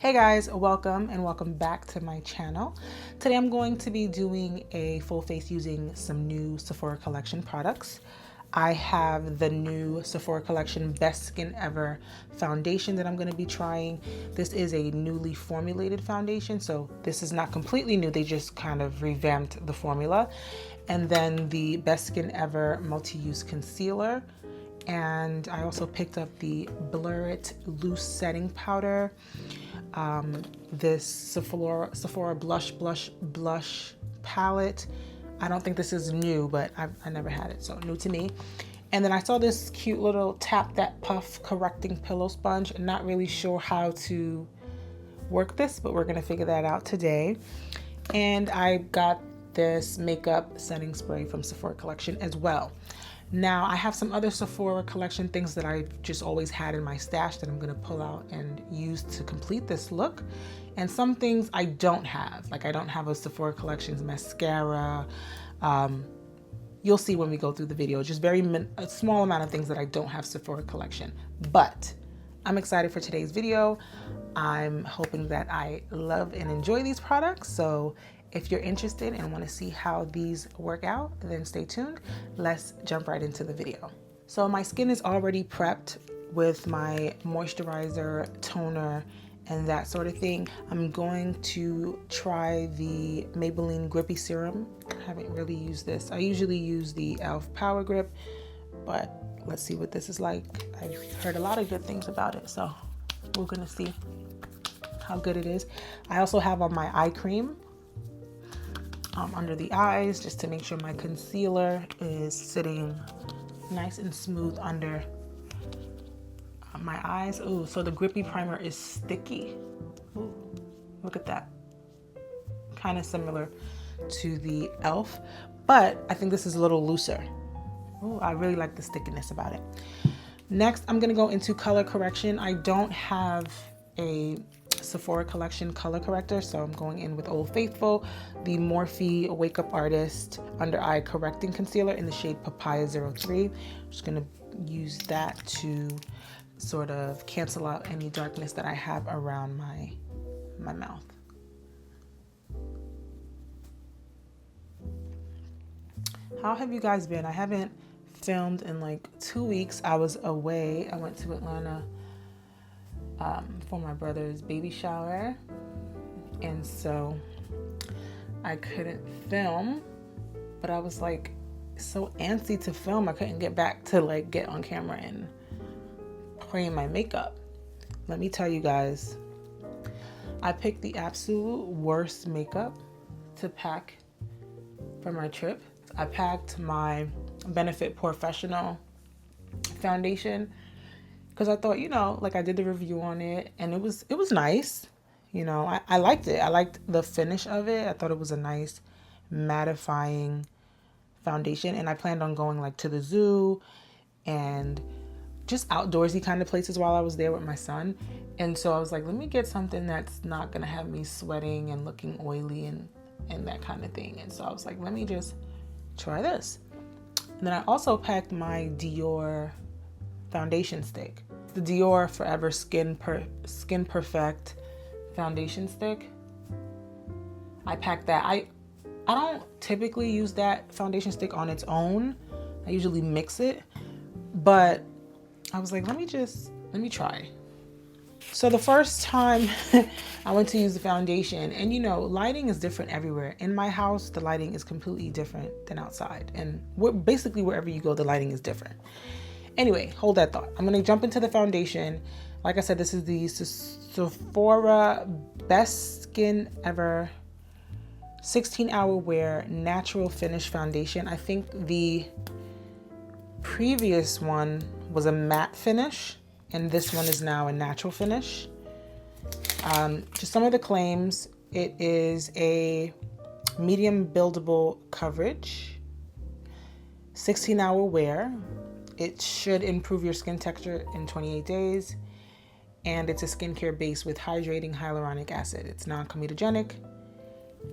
Hey guys, welcome and welcome back to my channel. Today I'm going to be doing a full face using some new Sephora Collection products. I have the new Sephora Collection Best Skin Ever foundation that I'm going to be trying. This is a newly formulated foundation, so this is not completely new. They just kind of revamped the formula. And then the Best Skin Ever Multi-Use Concealer. And I also picked up the Blur It Loose Setting Powder. This Sephora Blush palette. I don't think this is new, but I never had it, so new to me. And then I saw this cute little Tap That Puff correcting pillow sponge. I'm not really sure how to work this, but we're gonna figure that out today. And I got this makeup setting spray from Sephora Collection as well. Now, I have some other Sephora Collection things that I've just always had in my stash that I'm gonna pull out and use to complete this look. And some things I don't have. Like I don't have a Sephora Collections mascara. You'll see when we go through the video, just a small amount of things that I don't have Sephora Collection. But I'm excited for today's video. I'm hoping that I love and enjoy these products. So if you're interested and want to see how these work out, then stay tuned. Let's jump right into the video. So my skin is already prepped with my moisturizer, toner, and that sort of thing. I'm going to try the Maybelline Grippy Serum. I haven't really used this. I usually use the e.l.f. Power Grip, but let's see what this is like. I've heard a lot of good things about it, so we're gonna see how good it is. I also have on my eye cream under the eyes, just to make sure my concealer is sitting nice and smooth under my eyes. Ooh, so the Grippy primer is sticky. Ooh, look at that. Kind of similar to the e.l.f., but I think this is a little looser. Ooh, I really like the stickiness about it. Next, I'm gonna go into color correction. I don't have a Sephora Collection color corrector, so I'm going in with Old Faithful, the Morphe Wake Up Artist Under Eye Correcting Concealer in the shade Papaya 03. I'm just gonna use that to sort of cancel out any darkness that I have around my mouth. How have you guys been? I haven't filmed in like 2 weeks. I was away. I went to Atlanta for my brother's baby shower, and so I couldn't film, but I was like so antsy to film. I couldn't get back to like get on camera and play my makeup. Let me tell you guys, I picked the absolute worst makeup to pack for my trip. I packed my Benefit Professional foundation because I thought, you know, like I did the review on it and it was nice. You know, I liked it. I liked the finish of it. I thought it was a nice mattifying foundation, and I planned on going like to the zoo and just outdoorsy kind of places while I was there with my son. And so I was like, let me get something that's not gonna have me sweating and looking oily and that kind of thing. And so I was like, let me just try this. And then I also packed my Dior foundation stick, the Dior Forever Skin Perfect foundation stick. I packed that. I don't typically use that foundation stick on its own. I usually mix it, but I was like, let me try. So the first time I went to use the foundation, and you know, lighting is different everywhere. In my house, the lighting is completely different than outside. And basically wherever you go, the lighting is different. Anyway, hold that thought. I'm gonna jump into the foundation. Like I said, this is the Sephora Best Skin Ever 16-hour wear natural finish foundation. I think the previous one was a matte finish, and this one is now a natural finish. Just some of the claims: it is a medium buildable coverage, 16-hour wear. It should improve your skin texture in 28 days. And it's a skincare base with hydrating hyaluronic acid. It's non-comedogenic.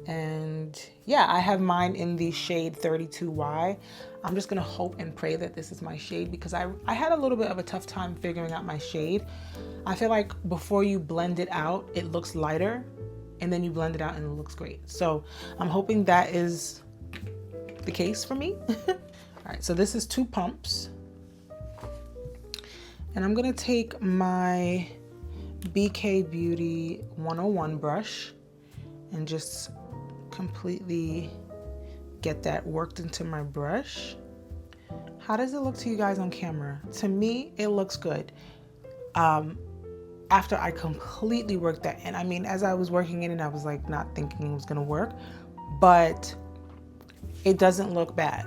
And yeah, I have mine in the shade 32Y. I'm just gonna hope and pray that this is my shade, because I had a little bit of a tough time figuring out my shade. I feel like before you blend it out, it looks lighter, and then you blend it out and it looks great. So I'm hoping that is the case for me. All right, so this is 2 pumps. And I'm gonna take my BK Beauty 101 brush and just completely get that worked into my brush. How does it look to you guys on camera? To me, it looks good. After I completely worked that in. I mean, as I was working in it, I was like not thinking it was gonna work, but it doesn't look bad.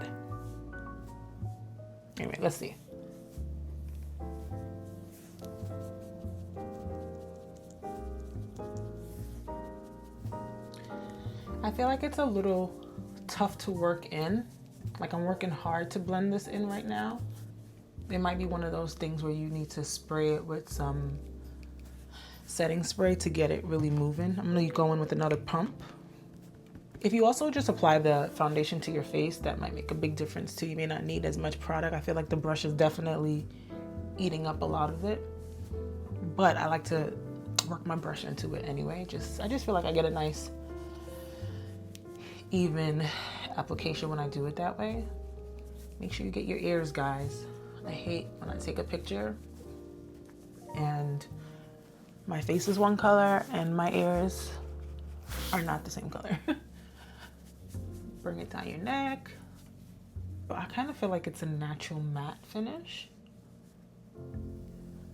Anyway, let's see. I feel like it's a little tough to work in. Like I'm working hard to blend this in right now. It might be one of those things where you need to spray it with some setting spray to get it really moving. I'm gonna go in with another pump. If you also just apply the foundation to your face, that might make a big difference too. You may not need as much product. I feel like the brush is definitely eating up a lot of it, but I like to work my brush into it anyway. I just feel like I get a nice even application when I do it that way. Make sure you get your ears, guys. I hate when I take a picture and my face is one color and my ears are not the same color. Bring it down your neck. But I kind of feel like it's a natural matte finish.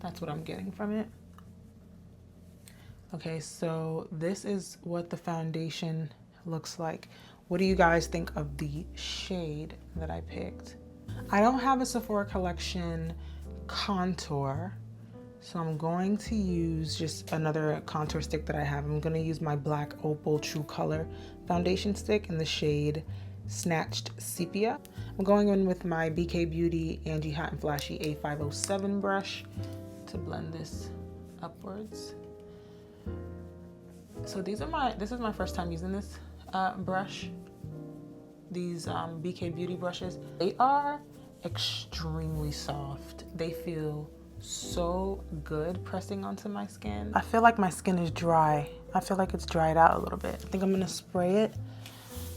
That's what I'm getting from it. Okay, so this is what the foundation looks like. What do you guys think of the shade that I picked? I don't have a Sephora Collection contour, so I'm going to use just another contour stick that I have. I'm gonna use my Black Opal True Color foundation stick in the shade Snatched Sepia. I'm going in with my BK Beauty Angie Hot and Flashy A507 brush to blend this upwards. So this is my first time using this brush. These BK Beauty brushes, they are extremely soft. They feel so good pressing onto my skin. I feel like my skin is dry. I feel like it's dried out a little bit. I think I'm gonna spray it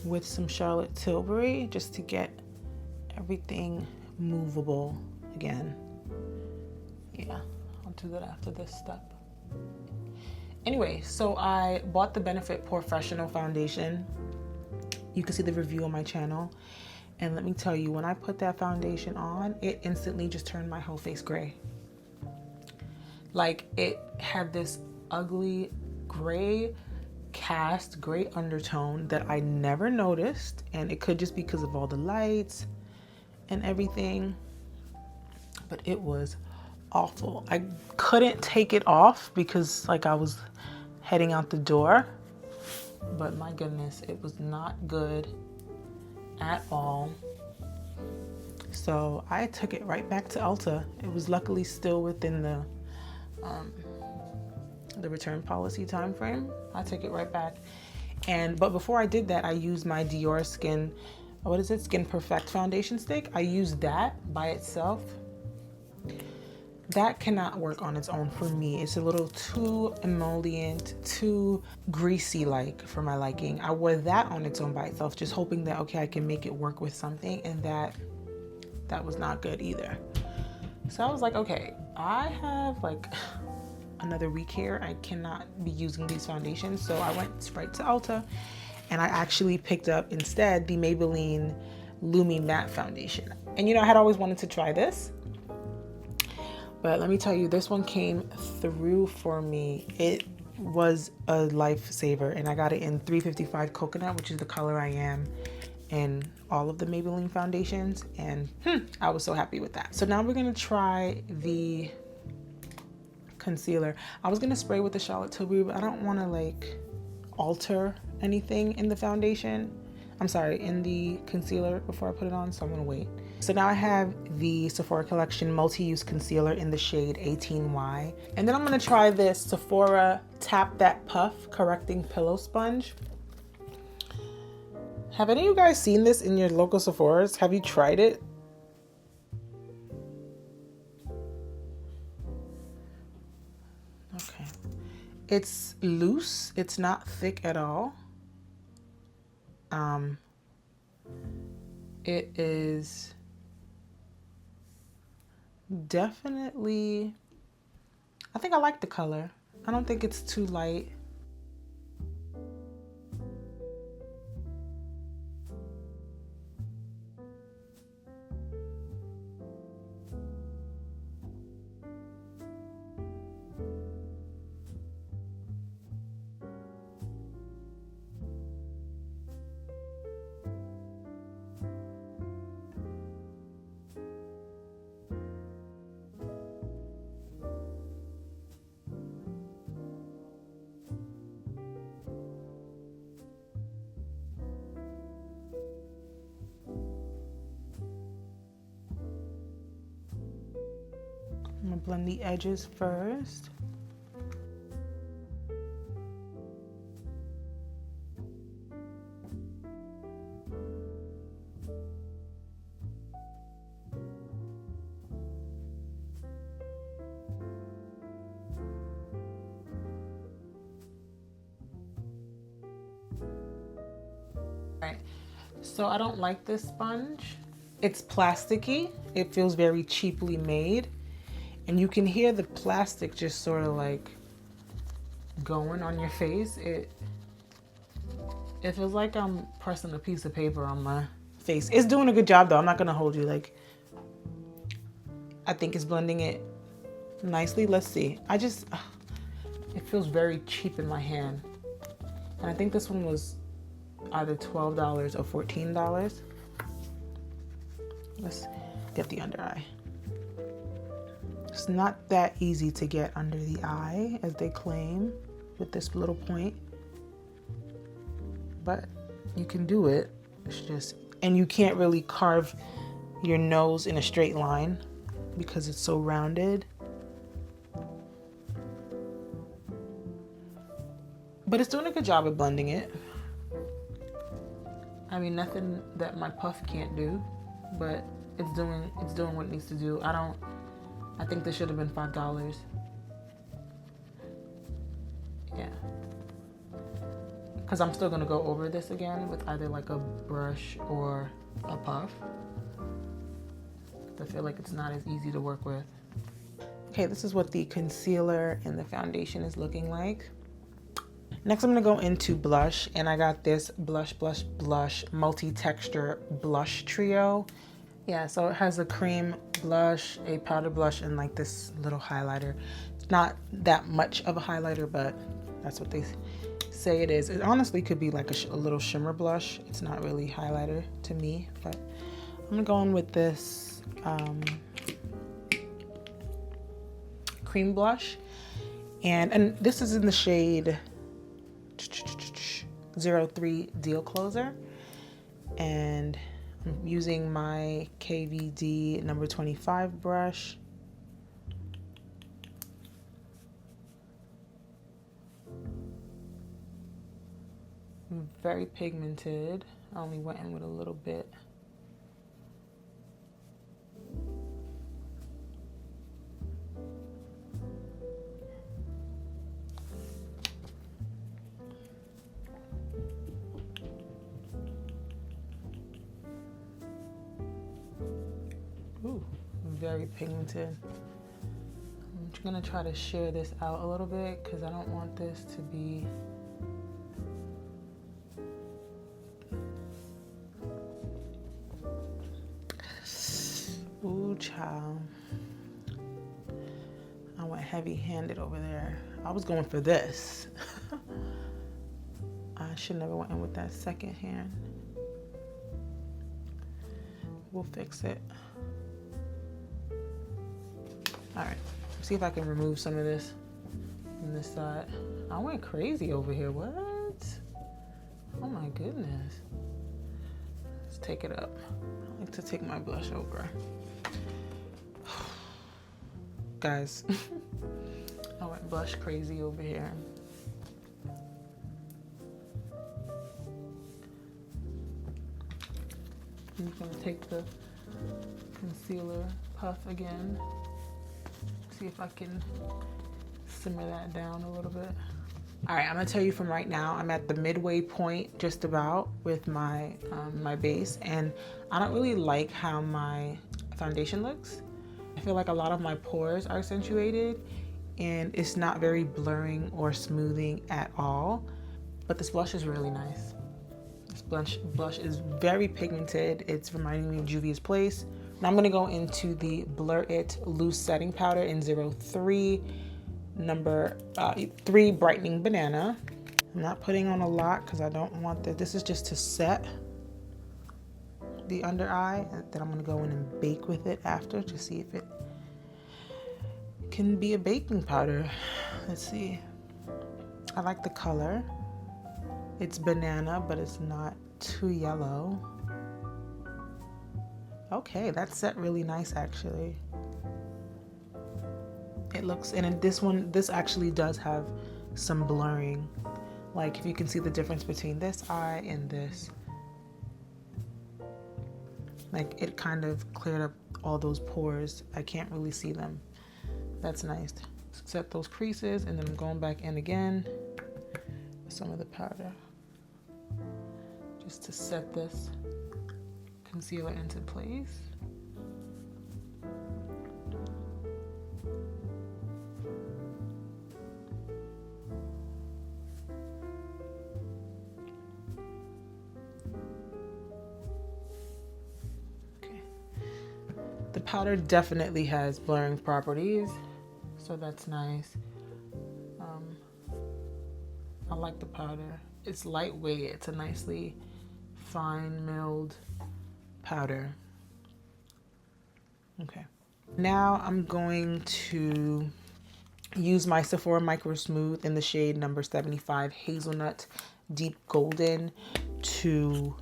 with some Charlotte Tilbury just to get everything movable again. Yeah, I'll do that after this step. Anyway, so I bought the Benefit Professional foundation. You can see the review on my channel. And let me tell you, when I put that foundation on, it instantly just turned my whole face gray. Like it had this ugly gray cast, gray undertone that I never noticed. And it could just be because of all the lights and everything. But it was awful. I couldn't take it off because like I was heading out the door, but my goodness, it was not good at all. So I took it right back to Ulta. It was luckily still within the return policy time frame. I took it right back. But before I did that, I used my Dior Skin Perfect foundation stick. I used that by itself. That cannot work on its own for me. It's a little too emollient, too greasy-like for my liking. I wore that on its own by itself, just hoping that, okay, I can make it work with something, and that was not good either. So I was like, okay, I have like another week here. I cannot be using these foundations. So I went right to Ulta, and I actually picked up instead the Maybelline Lumi Matte Foundation. And you know, I had always wanted to try this. But let me tell you, this one came through for me. It was a lifesaver, and I got it in 355 Coconut, which is the color I am in all of the Maybelline foundations, and I was so happy with that. So now we're gonna try the concealer. I was gonna spray with the Charlotte Tilbury, but I don't wanna like alter anything in the foundation. I'm sorry, in the concealer before I put it on, so I'm gonna wait. So now I have the Sephora Collection Multi-Use Concealer in the shade 18Y. And then I'm gonna try this Sephora Tap That Puff Correcting Pillow Sponge. Have any of you guys seen this in your local Sephora's? Have you tried it? Okay. It's loose. It's not thick at all. It is definitely, I think I like the color. I don't think it's too light. I'm gonna blend the edges first. Right, so I don't like this sponge. It's plasticky. It feels very cheaply made. And you can hear the plastic just sort of like going on your face. It feels like I'm pressing a piece of paper on my face. It's doing a good job though. I'm not gonna hold you. Like, I think it's blending it nicely. Let's see. It feels very cheap in my hand. And I think this one was either $12 or $14. Let's get the under eye. It's not that easy to get under the eye as they claim with this little point, but you can do it. It's just, and you can't really carve your nose in a straight line because it's so rounded. But it's doing a good job of blending it. I mean, nothing that my puff can't do, but it's doing what it needs to do. I think this should have been $5. Yeah. Because I'm still gonna go over this again with either like a brush or a puff. I feel like it's not as easy to work with. Okay, this is what the concealer and the foundation is looking like. Next, I'm gonna go into blush, and I got this blush multi-texture blush trio. Yeah, so it has a cream blush, a powder blush, and like this little highlighter. It's not that much of a highlighter, but that's what they say it is. It honestly could be like a little shimmer blush. It's not really highlighter to me, but I'm gonna go in with this cream blush. And this is in the shade 03 Deal Closer. And I'm using my KVD number 25 brush. Very pigmented. I only went in with a little bit. Ooh, very pigmented. I'm just gonna try to share this out a little bit because I don't want this to be ooh, child. I went heavy-handed over there. I was going for this. I should never went in with that second hand. We'll fix it. All right, see if I can remove some of this from this side. I went crazy over here, what? Oh my goodness. Let's take it up. I like to take my blush over. Guys, I went blush crazy over here. I'm just gonna take the concealer puff again. See if I can simmer that down a little bit. All right, I'm gonna tell you from right now, I'm at the midway point just about with my my base, and I don't really like how my foundation looks. I feel like a lot of my pores are accentuated and it's not very blurring or smoothing at all, but this blush is really nice. This blush is very pigmented. It's reminding me of Juvia's Place. Now I'm gonna go into the Blur It Loose Setting Powder in 03, number 3 Brightening Banana. I'm not putting on a lot because I don't want that. This is just to set the under eye. Then I'm gonna go in and bake with it after to see if it can be a baking powder. Let's see. I like the color. It's banana, but it's not too yellow. Okay, that's set really nice actually. It looks, and in this one, this actually does have some blurring. Like if you can see the difference between this eye and this. Like it kind of cleared up all those pores. I can't really see them. That's nice. Set those creases, and then I'm going back in again with some of the powder. Just to set this concealer into place. Okay. The powder definitely has blurring properties, so that's nice. I like the powder. It's lightweight. It's a nicely fine milled powder. Okay. Now I'm going to use my Sephora Microsmooth in the shade number 75 Hazelnut Deep Golden to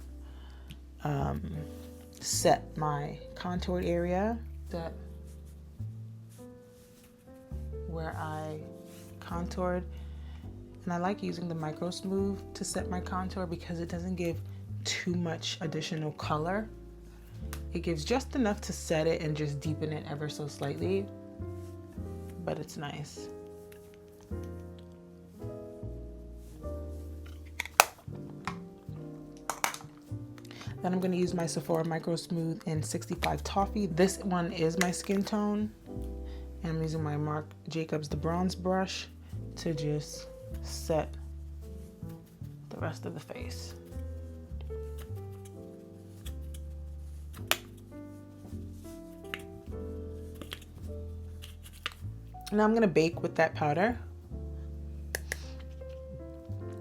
set my contoured area. Set where I contoured. And I like using the Microsmooth to set my contour because it doesn't give too much additional color. It gives just enough to set it and just deepen it ever so slightly, but it's nice. Then I'm going to use my Sephora Microsmooth in 65 Toffee. This one is my skin tone, and I'm using my Marc Jacobs the bronze brush to just set the rest of the face. Now I'm gonna bake with that powder.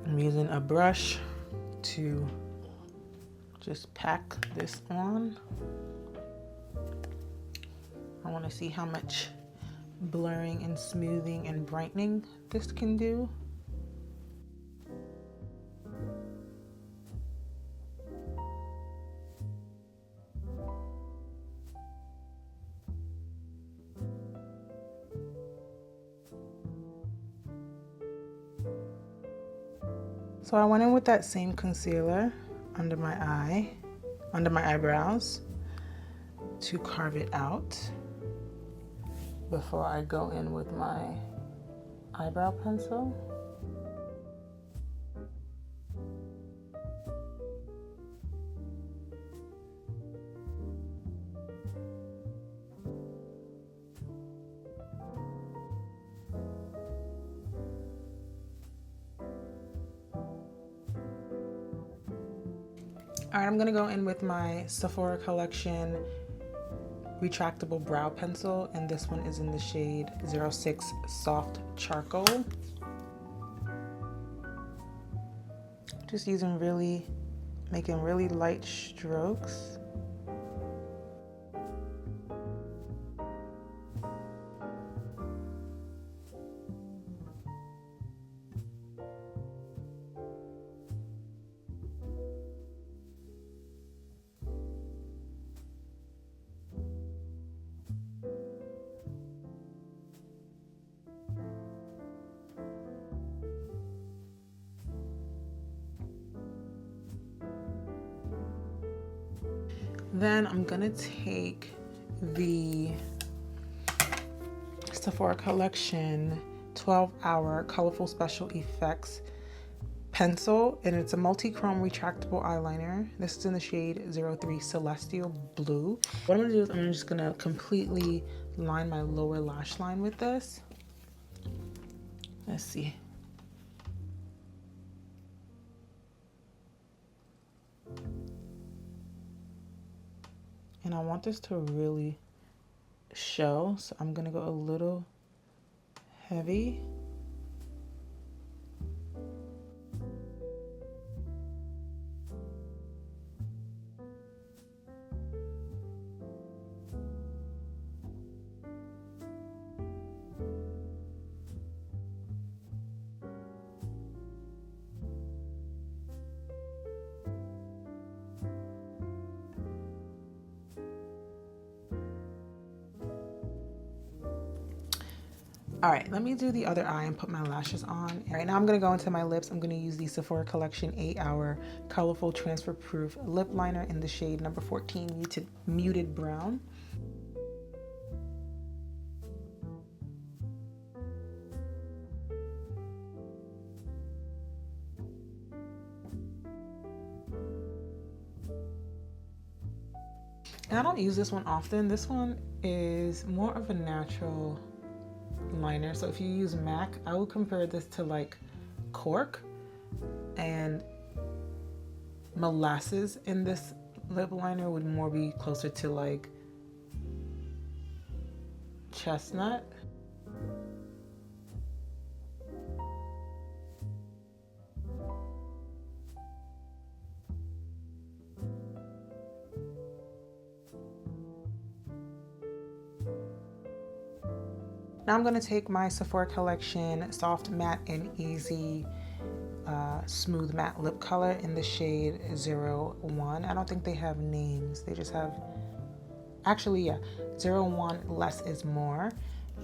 I'm using a brush to just pack this on. I wanna see how much blurring and smoothing and brightening this can do. So I went in with that same concealer under my eye, under my eyebrows, to carve it out before I go in with my eyebrow pencil. All right, I'm gonna go in with my Sephora Collection retractable brow pencil, and this one is in the shade 06 Soft Charcoal. Just making really light strokes. Then I'm gonna take the Sephora Collection 12-hour Colorful Special Effects pencil, and it's a multi-chrome retractable eyeliner. This is in the shade 03 Celestial Blue. What I'm gonna do is I'm just gonna completely line my lower lash line with this. Let's see. And I want this to really show, so I'm gonna go a little heavy. All right, let me do the other eye and put my lashes on. All right, now I'm gonna go into my lips. I'm gonna use the Sephora Collection 8-hour Colorful Transfer-Proof Lip Liner in the shade number 14 Muted Brown. And I don't use this one often. This one is more of a natural liner. So if you use MAC, I would compare this to like cork, and molasses in this lip liner would more be closer to like chestnut. Now I'm gonna take my Sephora Collection Soft Matte and Easy Smooth Matte Lip Color in the shade 01. I don't think they have names. They just have, actually, yeah, 01 Less is More.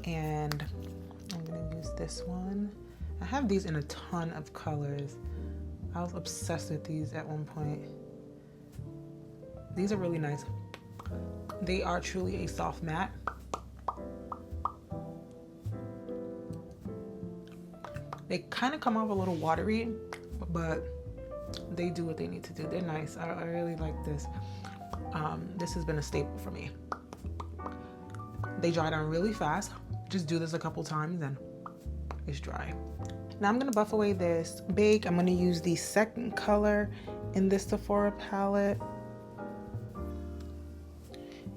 And I'm gonna use this one. I have these in a ton of colors. I was obsessed with these at one point. These are really nice. They are truly a soft matte. They kind of come off a little watery, but they do what they need to do. They're nice. I really like this. This has been a staple for me. They dry down really fast. Just do this a couple times and it's dry. Now I'm gonna buff away this bake. I'm gonna use the second color in this Sephora palette.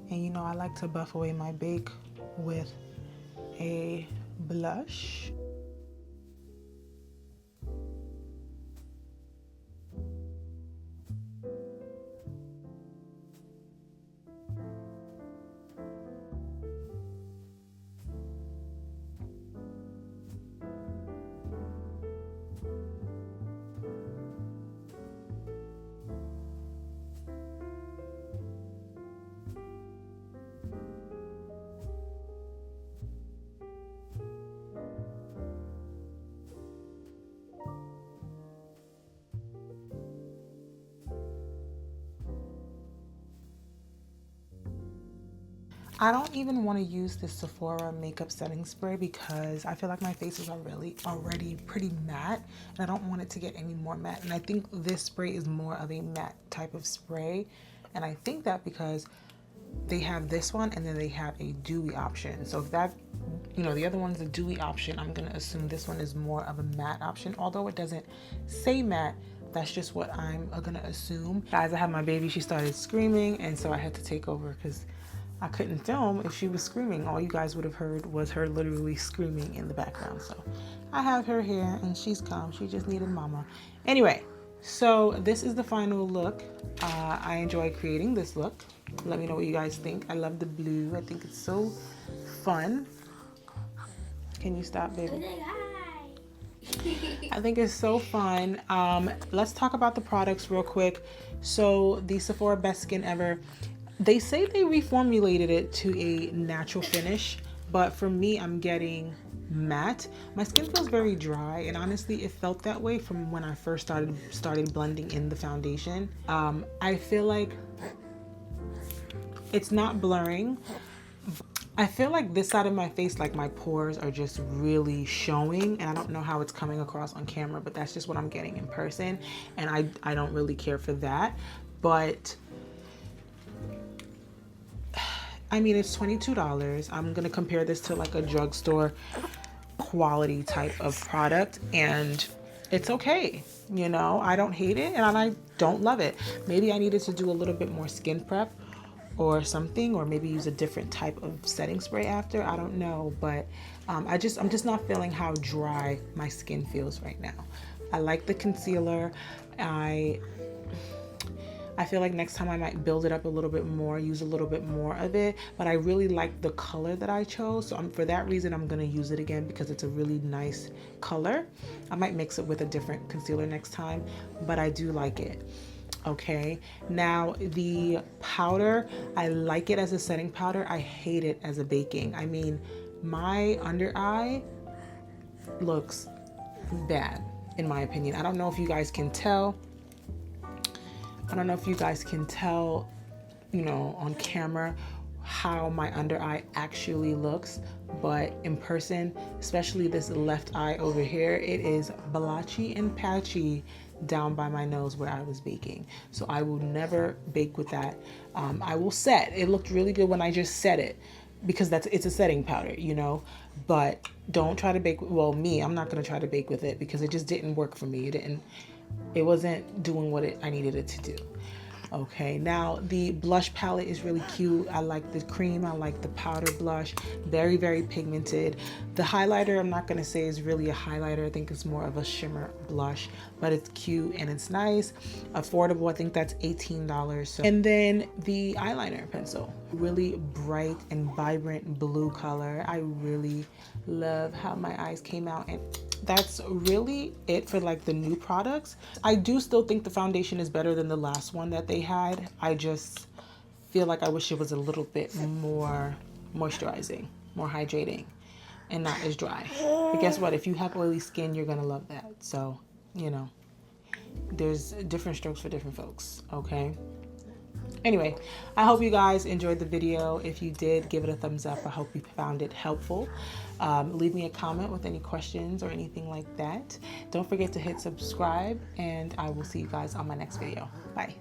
And you know, I like to buff away my bake with a blush. I don't even want to use this Sephora makeup setting spray because I feel like my face is already pretty matte, and I don't want it to get any more matte. And I think this spray is more of a matte type of spray, and I think that because they have this one and then they have a dewy option. So if that, you know, the other one's a dewy option, I'm gonna assume this one is more of a matte option. Although it doesn't say matte, that's just what I'm gonna assume. Guys, I had my baby, she started screaming, and so I had to take over because I couldn't film if she was screaming. All you guys would have heard was her literally screaming in the background. So I have her here and she's calm. She just needed mama. Anyway, so this is the final look. I enjoy creating this look. Let me know what you guys think. I love the blue. I think it's so fun. Can you stop, baby? I think it's so fun. Let's talk about the products real quick. So the Sephora Best Skin Ever, they say they reformulated it to a natural finish, but for me, I'm getting matte. My skin feels very dry, and honestly, it felt that way from when I first started blending in the foundation. I feel like It's not blurring. I feel like this side of my face, like my pores are just really showing, and I don't know how it's coming across on camera, but that's just what I'm getting in person, and I don't really care for that. But I mean, it's $22. I'm gonna compare this to like a drugstore quality type of product, and it's okay. You know, I don't hate it and I don't love it. Maybe I needed to do a little bit more skin prep or something, or maybe use a different type of setting spray after. I don't know, but I'm just not feeling how dry my skin feels right now. I like the concealer. I feel like next time I might build it up a little bit more, use a little bit more of it, but I really like the color that I chose. So for that reason, I'm gonna use it again because it's a really nice color. I might mix it with a different concealer next time, but I do like it. Okay, now the powder, I like it as a setting powder. I hate it as a baking. I mean, my under eye looks bad in my opinion. I don't know if you guys can tell. You know, on camera how my under eye actually looks, but in person, especially this left eye over here, it is blotchy and patchy down by my nose where I was baking. So I will never bake with that. I will set. It looked really good when I just set it because it's a setting powder, you know, but don't try to bake. Well, I'm not going to try to bake with it because it just didn't work for me. It wasn't doing what I needed it to do. Okay, now the blush palette is really cute. I like the cream, I like the powder blush, very, very pigmented. The highlighter, I'm not gonna say is really a highlighter. I think it's more of a shimmer blush, but it's cute and it's nice, affordable. I think that's $18. So. And then the eyeliner pencil, really bright and vibrant blue color. I really love how my eyes came out, and that's really it for like the new products. I do still think the foundation is better than the last one that they had. I just feel like I wish it was a little bit more moisturizing, more hydrating, and not as dry. But guess what? If you have oily skin, you're gonna love that. So, you know, there's different strokes for different folks, okay? Anyway, I hope you guys enjoyed the video. If you did, give it a thumbs up. I hope you found it helpful. Leave me a comment with any questions or anything like that. Don't forget to hit subscribe, and I will see you guys on my next video. Bye.